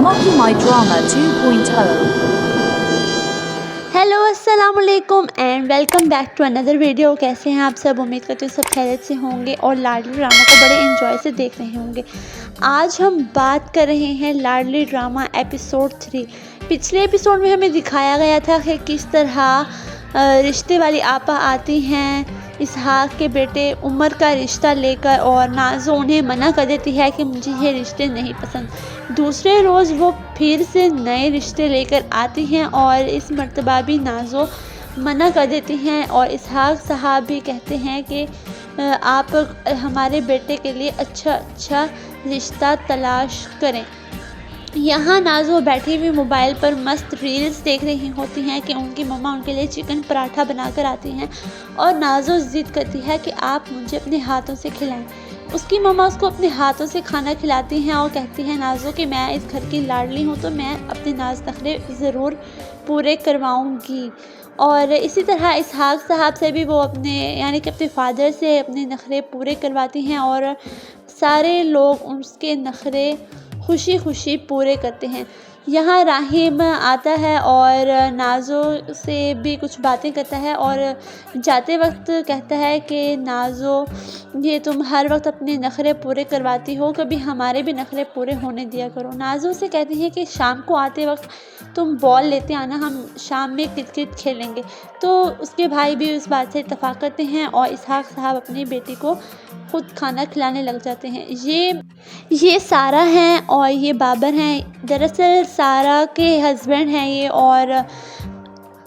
Monkey My Drama 2.0. Hello अस्सलाम वालेकुम and welcome back to another video. कैसे हैं आप सब? उम्मीद करते हैं सब खैरियत से होंगे और लाडली ड्रामा को बड़े एंजॉय से देख रहे होंगे। आज हम बात कर रहे हैं लाडली ड्रामा एपिसोड 3। पिछले एपिसोड में हमें दिखाया गया था कि किस तरह रिश्ते वाली आपा आती हैं इसहाक के बेटे उमर का रिश्ता लेकर और नाज़ो उन्हें मना कर देती है कि मुझे ये रिश्ते नहीं पसंद। दूसरे रोज़ वो फिर से नए रिश्ते लेकर आती हैं और इस मर्तबा भी नाज़ो मना कर देती हैं और इसहाक साहब भी कहते हैं कि आप हमारे बेटे के लिए अच्छा रिश्ता तलाश करें। यहाँ नाज़ो बैठी हुई मोबाइल पर मस्त रील्स देख रही होती हैं कि उनकी मम्मा उनके लिए चिकन पराठा बनाकर आती हैं और नाज़ो ज़िद करती है कि आप मुझे अपने हाथों से खिलाएं। उसकी मम्मा उसको अपने हाथों से खाना खिलाती हैं और कहती हैं नाज़ो कि मैं इस घर की लाडली हूँ तो मैं अपने नाज नखरे ज़रूर पूरे करवाऊँगी। और इसी तरह इसहाक साहब से भी वो अपने यानी कि अपने फादर से अपने नखरे पूरे करवाती हैं और सारे लोग उसके नखरे खुशी खुशी पूरे करते हैं। यहाँ राहिम आता है और नाज़ो से भी कुछ बातें करता है और जाते वक्त कहता है कि नाज़ो ये तुम हर वक्त अपने नखरे पूरे करवाती हो, कभी हमारे भी नखरे पूरे होने दिया करो। नाज़ो से कहती है कि शाम को आते वक्त तुम बॉल लेते आना, हम शाम में क्रिकेट खेलेंगे। तो उसके भाई भी उस बात से इत्तफाक करते हैं और इसहाक साहब अपनी बेटी को खुद खाना खिलाने लग जाते हैं। ये सारा हैं और ये बाबर हैं। दरअसल सारा के हस्बैंड हैं ये और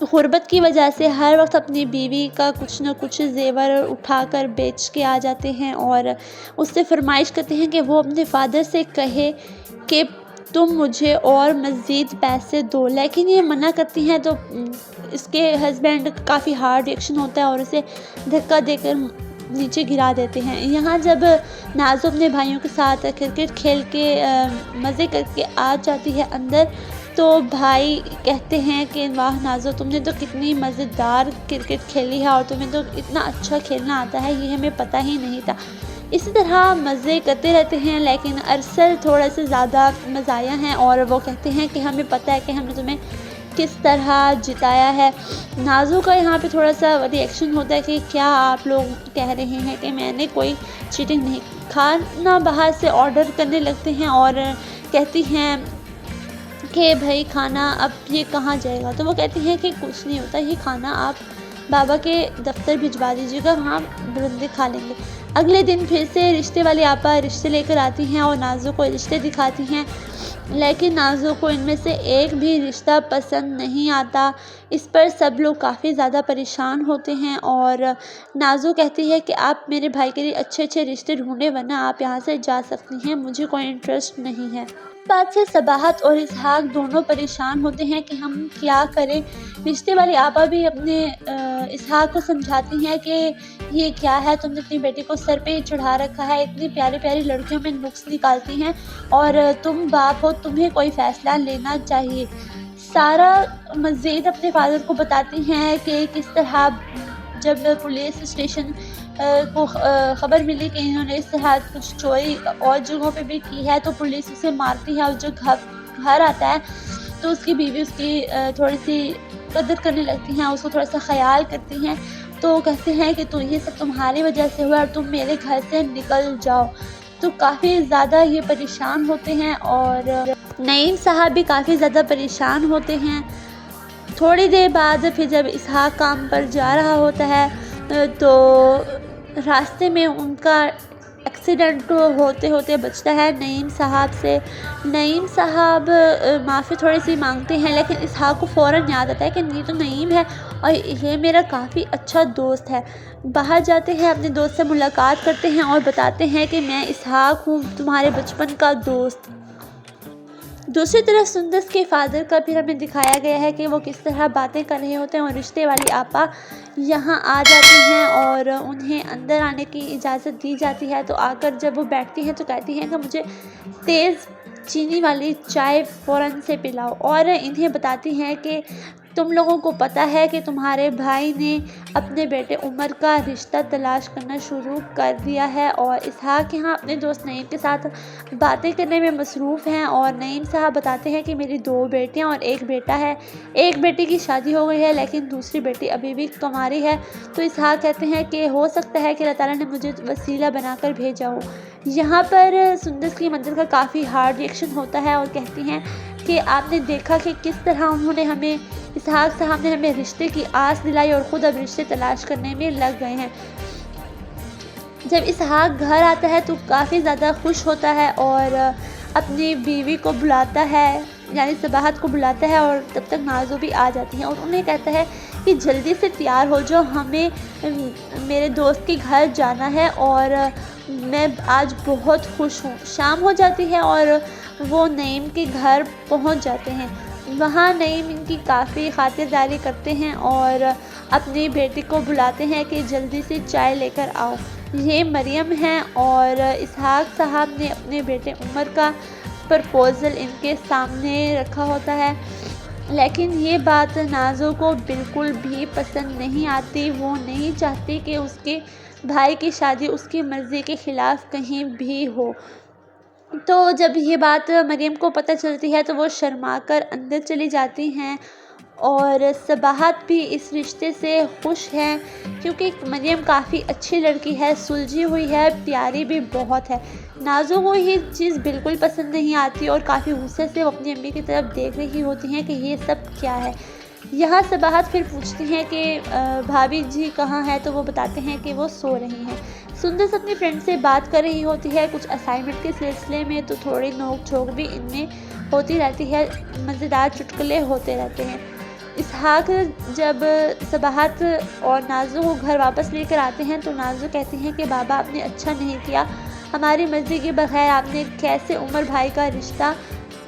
गुर्बत की वजह से हर वक्त अपनी बीवी का कुछ न कुछ जेवर उठाकर बेच के आ जाते हैं और उससे फरमाइश करते हैं कि वो अपने फादर से कहे कि तुम मुझे और मज़ीद पैसे दो, लेकिन ये मना करती हैं। तो इसके हस्बैंड काफ़ी हार्ड रिएक्शन होता है और उसे धक्का देकर नीचे गिरा देते हैं। यहाँ जब नाज़ो अपने भाइयों के साथ क्रिकेट खेल के मज़े करके आ जाती है अंदर, तो भाई कहते हैं कि वाह नाज़ो, तुमने तो कितनी मज़ेदार क्रिकेट खेली है और तुम्हें तो इतना अच्छा खेलना आता है, ये हमें पता ही नहीं था। इसी तरह मज़े करते रहते हैं, लेकिन अरसल थोड़ा सा ज़्यादा मज़ाया हैं और वो कहते हैं कि हमें पता है कि हमने तुम्हें किस तरह जिताया है। नाज़ो का यहाँ पे थोड़ा सा रिएक्शन होता है कि क्या आप लोग कह रहे हैं कि मैंने कोई चीटिंग नहीं। खाना बाहर से ऑर्डर करने लगते हैं और कहती हैं कि भाई खाना अब ये कहाँ जाएगा। तो वो कहती हैं कि कुछ नहीं होता, ये खाना आप बाबा के दफ्तर भिजवा दीजिएगा, वहाँ बंदे खा लेंगे। अगले दिन फिर से रिश्ते वाली आपा रिश्ते लेकर आती हैं और नाज़ो को रिश्ते दिखाती हैं, लेकिन नाज़ो को इनमें से एक भी रिश्ता पसंद नहीं आता। इस पर सब लोग काफ़ी ज़्यादा परेशान होते हैं और नाज़ो कहती है कि आप मेरे भाई के लिए अच्छे रिश्ते ढूंढें, वरना आप यहाँ से जा सकती हैं, मुझे कोई इंटरेस्ट नहीं है। बात से सबाहत और इसहाक दोनों परेशान होते हैं कि हम क्या करें। रिश्ते वाली आपा भी अपने इसहाक को समझाती हैं कि ये क्या है, तुमने अपनी बेटी को सर पे ही चढ़ा रखा है, इतनी प्यारी प्यारी लड़कियों में नुक्स निकालती हैं और तुम बाप हो, तुम्हें कोई फ़ैसला लेना चाहिए। सारा मज़ीद अपने फादर को बताती हैं कि किस तरह जब पुलिस स्टेशन को ख़बर मिली कि इन्होंने इस तरह कुछ चोरी और जगहों पे भी की है, तो पुलिस उसे मारती है और जो घर आता है तो उसकी बीवी उसकी थोड़ी सी कदर करने लगती हैं, उसको थोड़ा सा ख्याल करती हैं। तो कहते हैं कि तो ये सब तुम्हारी वजह से हुआ और तुम मेरे घर से निकल जाओ। तो काफ़ी ज़्यादा ये परेशान होते हैं और नईम साहब भी काफ़ी ज़्यादा परेशान होते हैं। थोड़ी देर बाद फिर जब इसहाक काम पर जा रहा होता है तो रास्ते में उनका एक्सीडेंट होते होते बचता है नईम साहब से। नईम साहब माफ़ी थोड़ी सी मांगते हैं, लेकिन इसहाक को फ़ौरन याद आता है कि ये तो नईम है और ये मेरा काफ़ी अच्छा दोस्त है। बाहर जाते हैं, अपने दोस्त से मुलाकात करते हैं और बताते हैं कि मैं इसहाक हूँ, तुम्हारे बचपन का दोस्त। दूसरी तरफ सुंदस के फादर का फिर हमें दिखाया गया है कि वो किस तरह बातें कर रहे होते हैं और रिश्ते वाली आपा यहाँ आ जाती हैं और उन्हें अंदर आने की इजाज़त दी जाती है। तो आकर जब वो बैठती हैं तो कहती हैं कि मुझे तेज़ चीनी वाली चाय फ़ौरन से पिलाओ और इन्हें बताती हैं कि तुम लोगों को पता है कि तुम्हारे भाई ने अपने बेटे उमर का रिश्ता तलाश करना शुरू कर दिया है और इसहाक यहाँ अपने दोस्त नईम के साथ बातें करने में मसरूफ़ हैं। और नईम साहब बताते हैं कि मेरी 2 बेटियां और 1 बेटा है। एक बेटी की शादी हो गई है लेकिन दूसरी बेटी अभी भी कुंवारी है। तो इसहाक कहते हैं कि हो सकता है कि अल्लाह ताला ने मुझे वसीला बनाकर भेजा हो। यहाँ पर सुंदस की मंजिल का काफ़ी हार्ड रिएक्शन होता है और कहती हैं कि आपने देखा कि किस तरह उन्होंने हमें, इसहाक साहब ने हमें रिश्ते की आस दिलाई और ख़ुद अब रिश्ते तलाश करने में लग गए हैं। जब इसहाक घर आता है तो काफ़ी ज़्यादा खुश होता है और अपनी बीवी को बुलाता है, यानी सबाहत को बुलाता है और तब तक नाजो भी आ जाती हैं और उन्हें कहता है कि जल्दी से तैयार हो जाओ, हमें मेरे दोस्त के घर जाना है और मैं आज बहुत खुश हूँ। शाम हो जाती है और वो नईम के घर पहुँच जाते हैं। वहाँ नईम इनकी काफ़ी खातिरदारी करते हैं और अपनी बेटी को बुलाते हैं कि जल्दी से चाय लेकर आओ। ये मरियम हैं और इसहाक साहब ने अपने बेटे उमर का प्रपोज़ल इनके सामने रखा होता है, लेकिन ये बात नाज़ो को बिल्कुल भी पसंद नहीं आती। वो नहीं चाहती कि उसके भाई की शादी उसकी मर्ज़ी के ख़िलाफ़ कहीं भी हो। तो जब ये बात मरियम को पता चलती है तो वो शर्माकर अंदर चली जाती हैं और सबाहत भी इस रिश्ते से खुश हैं क्योंकि मरियम काफ़ी अच्छी लड़की है, सुलझी हुई है, प्यारी भी बहुत है। नाज़ो को ये चीज़ बिल्कुल पसंद नहीं आती और काफ़ी गुस्से से वो अपनी अम्मी की तरफ देख रही होती हैं कि ये सब क्या है। यहाँ सबाहत फिर पूछती हैं कि भाभी जी कहाँ हैं, तो वो बताते हैं कि वो सो रही हैं। सुंदस अपनी फ्रेंड से बात कर रही होती है कुछ असाइनमेंट के सिलसिले में, तो थोड़ी नोक झोंक भी इनमें होती रहती है, मज़ेदार चुटकुले होते रहते हैं। इसहाक जब सबाहत और नाज़ो को घर वापस लेकर आते हैं तो नाज़ो कहती हैं कि बाबा आपने अच्छा नहीं किया, हमारी मर्ज़ी के बगैर आपने कैसे उमर भाई का रिश्ता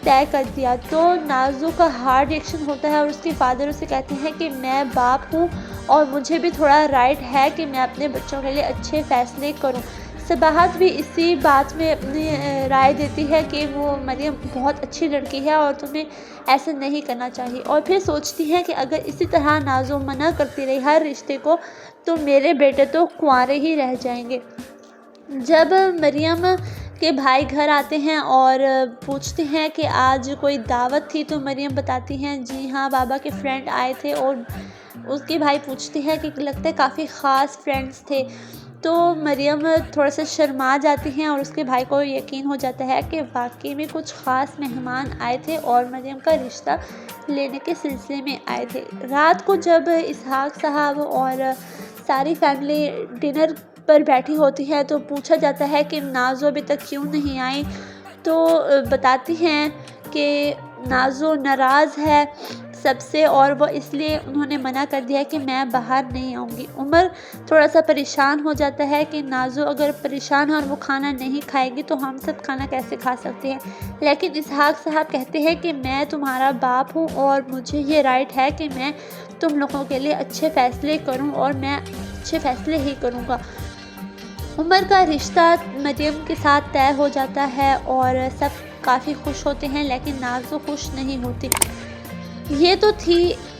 तय कर दिया। तो नाज़ो का हार्ड रिएक्शन होता है और उसके फादर उसे कहते हैं कि मैं बाप हूँ और मुझे भी थोड़ा राइट है कि मैं अपने बच्चों के लिए अच्छे फ़ैसले करूँ। सबाहत भी इसी बात में अपनी राय देती है कि वो मरियम बहुत अच्छी लड़की है और तुम्हें ऐसा नहीं करना चाहिए, और फिर सोचती है कि अगर इसी तरह नाज़ो मना करती रही हर रिश्ते को तो मेरे बेटे तो कुंवारे ही रह जाएंगे। जब मरियम के भाई घर आते हैं और पूछते हैं कि आज कोई दावत थी, तो मरियम बताती हैं जी हाँ, बाबा के फ्रेंड आए थे। और उसके भाई पूछते हैं कि लगता है काफ़ी ख़ास फ्रेंड्स थे। तो मरियम थोड़ा सा शर्मा जाती हैं और उसके भाई को यकीन हो जाता है कि वाकई में कुछ ख़ास मेहमान आए थे और मरियम का रिश्ता लेने के सिलसिले में आए थे। रात को जब इसहाक साहब और सारी फैमिली डिनर पर बैठी होती है तो पूछा जाता है कि नाज़ो अभी तक क्यों नहीं आई, तो बताती हैं कि नाज़ो नाराज़ है सबसे और वो इसलिए उन्होंने मना कर दिया कि मैं बाहर नहीं आऊँगी। उमर थोड़ा सा परेशान हो जाता है कि नाज़ो अगर परेशान है और वो खाना नहीं खाएगी तो हम सब खाना कैसे खा सकते हैं, लेकिन इसहाक साहब कहते हैं कि मैं तुम्हारा बाप हूँ और मुझे ये राइट है कि मैं तुम लोगों के लिए अच्छे फ़ैसले करूँ और मैं अच्छे फ़ैसले ही करूँगा। उमर का रिश्ता मरियम के साथ तय हो जाता है और सब काफ़ी खुश होते हैं, लेकिन नाज़ो खुश नहीं होती। ये तो थी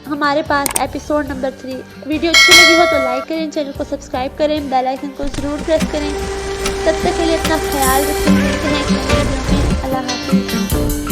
हमारे पास एपिसोड नंबर 3। वीडियो अच्छी लगी हो तो लाइक करें, चैनल को सब्सक्राइब करें, बेल आइकन को ज़रूर प्रेस करें। तब तक के लिए अपना ख्याल रखें। मिलते हैं अगले वीडियो में। अल्लाह हाफ़िज़।